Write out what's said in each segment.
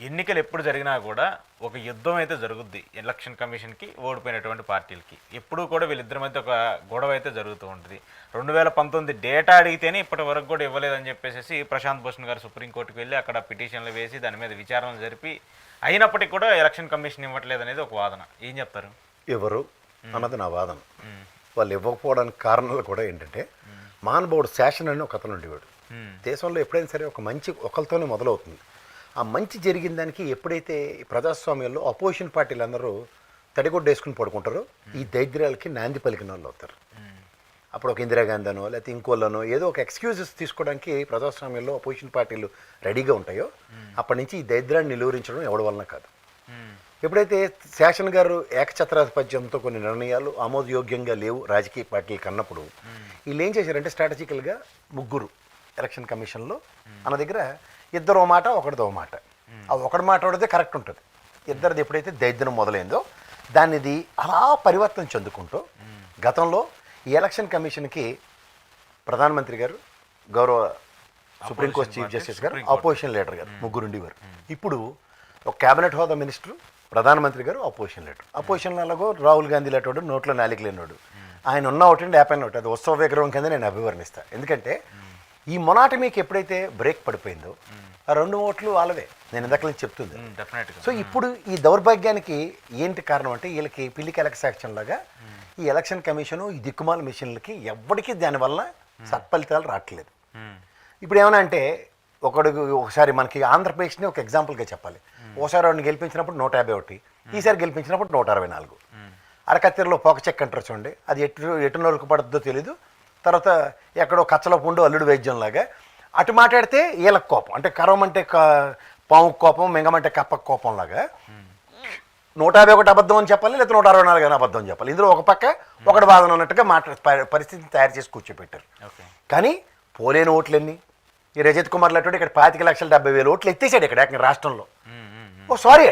ఎన్నికలు ఎప్పుడు జరిగినా కూడా ఒక యుద్ధం అయితే జరుగుద్ది ఎలక్షన్ కమిషన్కి ఓడిపోయినటువంటి పార్టీలకి. ఎప్పుడూ కూడా వీళ్ళిద్దరి మధ్య ఒక గొడవ అయితే జరుగుతూ ఉంటుంది. 2019 డేటా అడిగితేనే ఇప్పటి వరకు కూడా ఇవ్వలేదని చెప్పేసి ప్రశాంత్ భూషణ్ గారు సుప్రీంకోర్టుకు వెళ్ళి అక్కడ పిటిషన్లు వేసి దాని మీద విచారణ జరిపి అయినప్పటికీ కూడా ఎలక్షన్ కమిషన్ ఇవ్వట్లేదు అనేది ఒక వాదన. ఏం చెప్తారు? ఎవరు అన్నది నా వాదన. వాళ్ళు ఇవ్వకపోవడానికి కారణాలు కూడా ఏంటంటే, మహానుభావుడు శాసన్ అని ఒక అతను ఉండేవాడు. దేశంలో ఎప్పుడైనా సరే ఒక మంచి ఒకరితోనే మొదలవుతుంది. ఆ మంచి జరిగిన దానికి ఎప్పుడైతే ప్రజాస్వామ్యంలో అపోజిషన్ పార్టీలు అందరూ తడిగొడ్డ వేసుకుని పడుకుంటారో ఈ దైద్ర్యాలకి నాంది పలికిన వాళ్ళు అవుతారు. అప్పుడు ఒక ఇందిరాగాంధీనో లేకపోతే ఇంకోళ్ళనో ఏదో ఒక ఎక్స్క్యూజెస్ తీసుకోవడానికి ప్రజాస్వామ్యంలో అపోజిషన్ పార్టీలు రెడీగా ఉంటాయో అప్పటి నుంచి ఈ దైద్రాన్ని నిలువరించడం ఎవరి వలన కాదు. ఎప్పుడైతే శాసన్ గారు ఏకఛత్రాధిపత్యంతో కొన్ని నిర్ణయాలు ఆమోదయోగ్యంగా లేవు రాజకీయ పార్టీలకు అన్నప్పుడు వీళ్ళు ఏం చేశారంటే స్ట్రాటజికల్గా ముగ్గురు ఎలక్షన్ కమిషన్లో మన దగ్గర ఇద్దరు ఓ మాట ఒకటిదో మాట, ఆ ఒకటి మాట్లాడితే కరెక్ట్ ఉంటుంది. ఇద్దరిది ఎప్పుడైతే దైద్యం మొదలైందో దానిది అలా పరివర్తన చెందుకుంటూ గతంలో ఈ ఎలక్షన్ కమిషన్కి ప్రధానమంత్రి గారు, గౌరవ సుప్రీంకోర్టు చీఫ్ జస్టిస్ గారు, అపోజిషన్ లీడర్ గారు ముగ్గురు ఉండేవారు. ఇప్పుడు ఒక క్యాబినెట్ హోదా మినిస్టర్, ప్రధానమంత్రి గారు, అపోజిషన్ లీడర్. అపోజిషన్ అలాగో రాహుల్ గాంధీ లేటోడు, నోట్లో నాలిక లేనోడు. ఆయన ఉన్న ఒకటి యాపైన ఒకటి, అది ఉత్సవ విగ్రహం కింద నేను అభివర్ణిస్తాను. ఎందుకంటే ఈ మొనాటమీకి ఎప్పుడైతే బ్రేక్ పడిపోయిందో ఆ 2 ఓట్లు వాళ్ళవే. నేను ఇందాక నుంచి చెప్తుంది. సో ఇప్పుడు ఈ దౌర్భాగ్యానికి ఏంటి కారణం అంటే వీళ్ళకి పిల్లికి ఎలక్షన్ లాగా ఈ ఎలక్షన్ కమిషను ఈ దిక్కుమాల మిషన్లకి ఎవ్వడికి దానివల్ల సత్ఫలితాలు రావట్లేదు. ఇప్పుడు ఏమన్నా అంటే ఒకసారి మనకి ఆంధ్రప్రదేశ్ని ఒక ఎగ్జాంపుల్గా చెప్పాలి. ఓసారి వాడిని గెలిపించినప్పుడు 151, ఈసారి గెలిపించినప్పుడు 164. అరకత్తెరలో పోకచెక్క అంటారు చూడండి, అది ఎటు నొరుకు పడుతుందో తెలీదు. తర్వాత ఎక్కడో కచ్చలో పుండు అల్లుడు వైద్యంలాగా అటు మాట్లాడితే వీళ్ళకి కోపం, అంటే కరవమంటే పాముకు కోపం, మింగమంటే కప్పకు కోపంలాగా 151 అబద్ధం అని చెప్పాలి, లేదా 164 అని అబద్ధం అని చెప్పాలి. ఇందులో ఒక పక్క ఒకటి వాదన ఉన్నట్టుగా పరిస్థితిని తయారు చేసి కూర్చోపెట్టారు. కానీ పోలేని ఓట్లన్నీ ఈ రజత్ కుమార్ లాంటి ఇక్కడ 25,70,000 ఓట్లు ఎత్తేసాడు ఇక్కడ ఏకంగా రాష్ట్రంలో. ఓ సారీ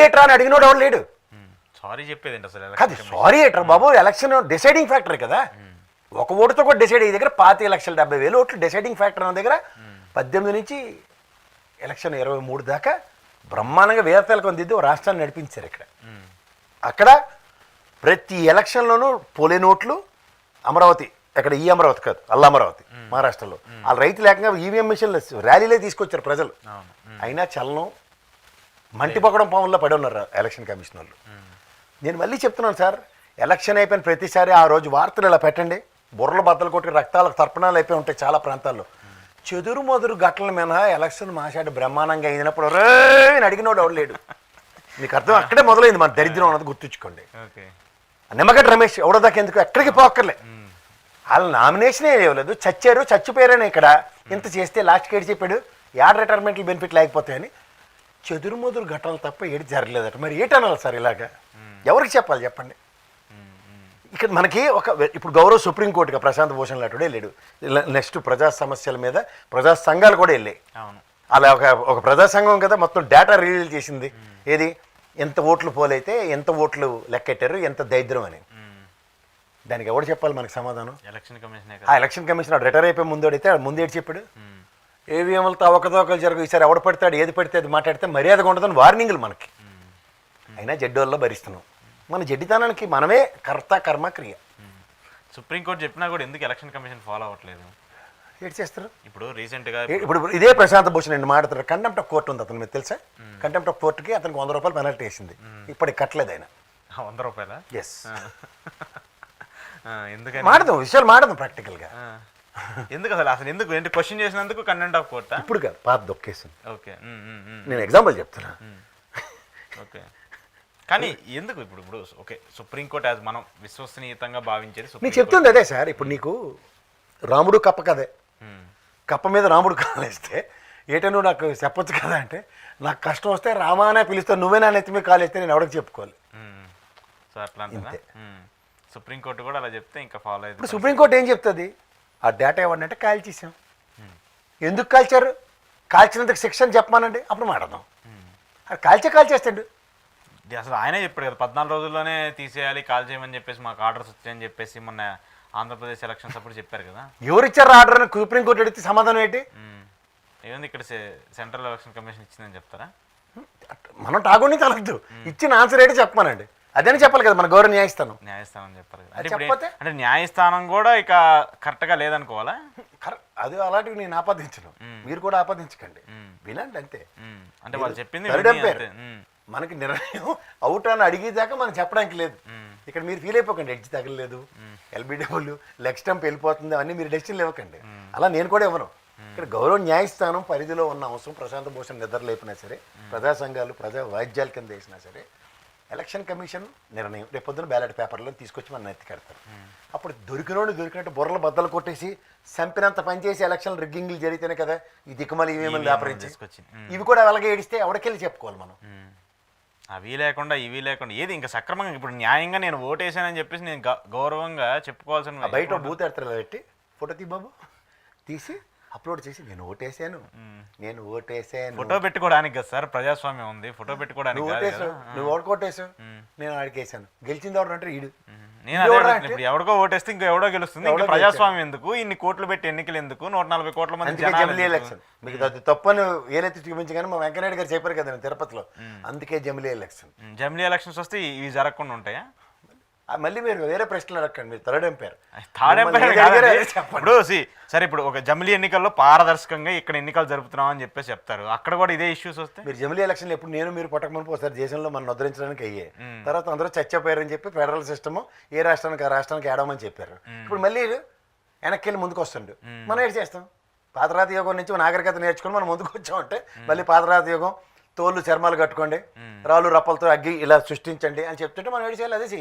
ఏట్రా అని అడిగినోడు ఎవడు లేడు. సారీ చెప్పేది కాదు, సారీ ఏట్రా బాబు, ఎలక్షన్ డిసైడింగ్ ఫ్యాక్టర్ కదా. ఒక ఓటుతో కూడా డిసైడ్ అయ్యే దగ్గర 25,70,000 ఓట్లు డిసైడింగ్ ఫ్యాక్టర్ అన్న దగ్గర 18 నుంచి ఎలక్షన్ 23 దాకా బ్రహ్మాండంగా వేరతలకు అందిద్ది రాష్ట్రాన్ని నడిపించారు. అక్కడ ప్రతి ఎలక్షన్లోనూ పోలేని ఓట్లు. అమరావతి, అక్కడ ఈ అమరావతి కాదు, అమరావతి మహారాష్ట్రలో వాళ్ళ రైతు లేకుండా ఈవీఎం మిషన్లు ర్యాలీలే తీసుకొచ్చారు ప్రజలు. అయినా చలనం మంటి పొక్కడం పాముల్లో పడి ఉన్నారు ఎలక్షన్ కమిషన్ వాళ్ళు. నేను మళ్ళీ చెప్తున్నాను సార్, ఎలక్షన్ అయిపోయిన ప్రతిసారి ఆ రోజు వార్తలు ఇలా పెట్టండి, బుర్రలు బద్దలు కొట్టి రక్తాలకు తర్పణాలు అయిపోయి ఉంటాయి చాలా ప్రాంతాల్లో. చెదురు మొదురు గట్ల మినహా ఎలక్షన్ మాసాడు బ్రహ్మాండంగా అయినప్పుడు రే అని అడిగినోడు ఎవడు లేడు. మీకు అర్థం అక్కడే మొదలైంది మన దరిద్రం అన్నది గుర్తుంచుకోండి. నిమ్మగడ్డ రమేష్ ఎవడో దాకా ఎందుకు ఎక్కడికి పోక్కర్లే, వాళ్ళ నామినేషనే ఇవ్వలేదు, చచ్చారు, చచ్చిపోయారని ఇక్కడ ఇంత చేస్తే లాస్ట్కి ఏడు చెప్పాడు యాడ్ రిటైర్మెంట్లు బెనిఫిట్ లేకపోతాయని. చెదురు మొదురు ఘటనలు తప్ప ఏడు జరగలేదట. మరి ఏటనాలి సార్ ఇలాగా? ఎవరికి చెప్పాలి చెప్పండి? ఇక్కడ మనకి ఇప్పుడు గౌరవ సుప్రీంకోర్టుగా ప్రశాంత్ భూషణ్ లాంటి లేడు. నెక్స్ట్ ప్రజా సమస్యల మీద ప్రజా సంఘాలు కూడా వెళ్ళాయి. అలా ఒక ప్రజా సంఘం కదా మొత్తం డేటా రిలీజ్ చేసింది. ఏది ఎంత ఓట్లు పోలైతే ఎంత ఓట్లు లెక్కెట్టారు, ఎంత దైద్యం అని. దానికి ఎవడు చెప్పాలి మనకి సమాధానం? ఎలక్షన్ కమిషన్ రిటైర్ అయిపోయి ముందోడైతే ముందేటి చెప్పాడు, ఏవిఎంలతో అవకతవకలు జరుగు, ఈసారి ఎవడు పడతాడు ఏది పడితే అది మాట్లాడితే మర్యాదగా ఉండదని వార్నింగ్లు మనకి. అయినా జడ్డోళ్ళలో భరిస్తున్నాం. మన జడ్డితనానికి మనమే కర్త కర్మ క్రియ. సుప్రీంకోర్టు చెప్పినా కూడా ఎందుకు ఎలక్షన్ కమిషన్ ఫాలో అవ్వట్లేదు? ఏం చేస్తారు? ఇప్పుడు రీసెంట్గా ఇప్పుడు ఇదే ప్రశాంత్ భూషణ్ అండి మాట్లాడతారు. కంటెంప్ట్ ఆఫ్ కోర్టు ఉంది అతను, మీకు తెలుసా? కంటెంప్ట్ ఆఫ్ కోర్టుకి అతనికి 100 రూపాయలు పెనాల్టీ వేసింది. ఇప్పటికి కట్టలేదు ఆయన. 100 రూపాయలా? ఎస్. ఎందుకని మాడదాం, విషయాలు మాడదాం ప్రాక్టికల్గా. ఎందుకు అసలు ఎందుకు ఏంటి క్వశ్చన్ చేసినందుకు కంటెంప్ట్ ఆఫ్ కోర్టా? ఇప్పుడు కాదు, పాత దొక్కేసింది. ఓకే, నేను ఎగ్జాంపుల్ చెప్తున్నా. ఓకే, కానీ ఎందుకు ఇప్పుడు ఓకే సుప్రీంకోర్టు యాజ్ మనం విశ్వసనీయంగా భావించేది నీకు చెప్తుంది అదే సార్. ఇప్పుడు నీకు రాముడు కప్ప కదే, కప్ప మీద రాముడు కాలేస్తే ఏటో నువ్వు నాకు చెప్పొచ్చు కదా అంటే, నాకు కష్టం వస్తే రామానే పిలుస్తాను, నువ్వే నా నెత్తి మీద కాలేస్తే నేను ఎవరికి చెప్పుకోవాలి. సో అట్లా అంతే. సుప్రీంకోర్టు కూడా అలా చెప్తే ఇంకా ఫాలో అయ్యింది. ఇప్పుడు సుప్రీంకోర్టు ఏం చెప్తుంది? ఆ డేటా ఏమన్నంటే కాల్చేసాం. ఎందుకు కాల్చారు? కాల్చినందుకు శిక్ష అని చెప్పమానండి, అప్పుడు మాట్లాడదాం. అది కాల్చేస్తాడు. అసలు ఆయనే చెప్పాడు కదా 14 రోజుల్లోనే తీసేయాలి, కాల్ చేయమని చెప్పేసి మాకు ఆర్డర్స్ వచ్చాయని చెప్పేసి మొన్న ఆంధ్రప్రదేశ్ ఎలక్షన్స్ అప్పుడు చెప్పారు కదా. ఎవరిచ్చారు ఆర్డర్ అని సుప్రీంకోర్టు అడిగితే సమాధానం ఏంటి? ఏముంది ఇక్కడ సెంట్రల్ ఎలక్షన్ కమిషన్ ఇచ్చిందని చెప్తారా? మనం టాగుని తలద్దు, ఇచ్చిన ఆన్సర్ ఏంటి చెప్పమానండి, అదేని చెప్పాలి కదా మన గౌరవ న్యాయస్థానం. న్యాయస్థానం చెప్పారు కదా. అది అంటే ఇప్పుడు చెప్పకపోతే? అంటే న్యాయస్థానం కూడా ఇక కరెక్ట్గా లేదనుకోవాలా? అది అలాంటివి నేను ఆపాదించను, మీరు కూడా ఆపాదించకండి, వినండి అంతే. అంటే వాళ్ళు చెప్పింది థర్డ్ విని ఎంపైర్. అంతే. మనకి నిర్ణయం అవుట్ అని అడిగేదాకా మనం చెప్పడానికి లేదు. ఇక్కడ మీరు ఫీల్ అయిపోకండి, ఎడ్జ్ తగలలేదు, ఎల్బిడబ్ల్యూ లెగ్ స్టంప్ వెళ్ళిపోతుంది అవన్నీ మీరు డెసిషన్లు ఇవ్వకండి. అలా నేను కూడా ఇవ్వను. ఇక్కడ గౌరవ న్యాయస్థానం పరిధిలో ఉన్న అంశం ప్రశాంత భూషణ్ నిద్ర లేపినా సరే, ప్రజా సంఘాలు ప్రజా వాయిద్యాల కింద వేసినా సరే, ఎలక్షన్ కమిషన్ నిర్ణయం రేపు పొద్దున బ్యాలెట్ పేపర్లో తీసుకొచ్చి మన నెత్తి కడతారు. అప్పుడు దొరికినట్టు బుర్రలు బద్దలు కొట్టేసి చంపినంత పనిచేసి ఎలక్షన్ రిగ్గింగ్లు జరిగితేనే కదా ఈ దిక్కుమలు ఇవేమని వ్యాపారించి ఇవి కూడా అలాగే ఏడిస్తే ఎవరికెళ్ళి చెప్పుకోవాలి మనం. అవి లేకుండా ఇవి లేకుండా ఏది ఇంకా సక్రమంగా ఇప్పుడు న్యాయంగా నేను ఓటేసానని చెప్పేసి నేను గౌరవంగా చెప్పుకోవాల్సిన బయట బూత్ ఎడతారు పెట్టి ఫోటో తీ బాబు, తీసి అప్లోడ్ చేసి నేను ఓటేసాను. ఫోటో పెట్టుకోవడానికి కదా సార్, ప్రజాస్వామ్యం ఉంది, ఫోటో పెట్టుకోవడానికి. నువ్వు ఓడుకోటేసావు, నేను ఆడికేసాను, గెలిచింది ఎవరు అంటే ఈడు. నేను అదే ఇప్పుడు ఎవరికో ఓటేస్తే ఇంకో ఎవడో గెలుస్తుంది, ఇంకా ప్రజాస్వామ్యం ఎందుకు, ఇన్ని కోట్లు పెట్టి ఎన్నికలు ఎందుకు, 140 కోట్ల మంది జమిలీ ఎలక్షన్. మీకు అది తప్పని ఏలైతే చూపించగానే మా వెంకయ్యనాయుడు గారు చెప్పారు కదా తిరుపతిలో, అందుకే జమిలీ ఎలక్షన్. జమిలీ ఎలక్షన్స్ వస్తే ఇవి జరగకుండా ఉంటాయా? మళ్ళీ మీరు వేరే ప్రశ్నలు అడగండి, మీరు థర్డ్ ఎంపైర్. ఇప్పుడు సరే ఇప్పుడు ఒక జమిలీ ఎన్నికల్లో పారదర్శకంగా ఇక్కడ ఎన్నికలు జరుపుతున్నాం అని చెప్పేసి చెప్తారు, అక్కడ కూడా ఇదే ఇష్యూస్ వస్తే మీరు జమిలీ ఎలక్షన్లు ఎప్పుడు నేను మీరు పట్టకమని ఒకసారి దేశంలో మనం ఉద్ధరించడానికి అయ్యే తర్వాత అందరూ చచ్చిపోయారని చెప్పి ఫెడరల్ సిస్టమ్ ఏ రాష్ట్రానికి ఆ రాష్ట్రానికి ఏడమని చెప్పారు. ఇప్పుడు మళ్ళీ వెనక్కి వెళ్ళి ముందుకు వస్తుండు, మనం ఏం చేస్తాం? పాతరాతి యుగం నుంచి నాగరికత నేర్చుకుని మనం ముందుకు వచ్చామంటే మళ్ళీ పాతరాతి యుగం తోళ్ళు చర్మాలు కట్టుకోండి, రాళ్ళు రప్పలతో అగ్గి ఇలా సృష్టించండి అని చెప్తుంటే మనం ఏడు చేయాలి, అదే